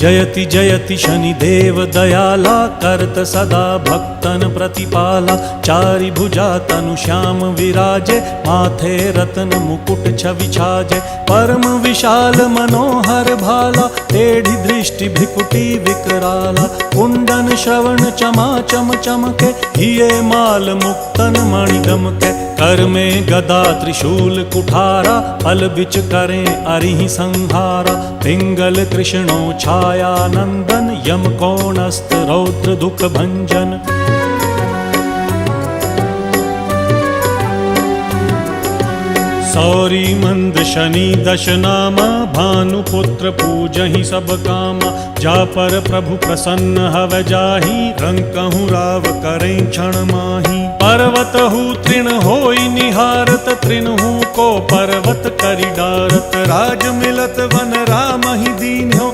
जयति जयति शनिदेव दयाला, करत सदा भक्तन प्रतिपाला। चारि भुजा तनु श्याम विराजे, माथे रत्न मुकुट छवि छाजे। परम विशाल मनोहर भाला, टेढ़ी दृष्टि भ्रिकुटी विकराला। कुंडन श्रवण चमा चम चमके, हिये माल मुक्तन मणि दमके। कर में गदा त्रिशूल कुठारा, फल बिच करें अरिहि संहारा। पिंगल कृष्णो छाया नंदन, यम कोणस्थ रौद्र दुख भंजन। सौरी मंद शनि दश नामा, भानुपुत्र पूजहि सब कामा। जा पर प्रभु प्रसन्न हव जाहि, रंकहु राव करें क्षण माहि। पर्वत हु तृण होई निहारत, तृणहु को पर्वत करि डारत। राज मिलत वन राम ही दीन हो,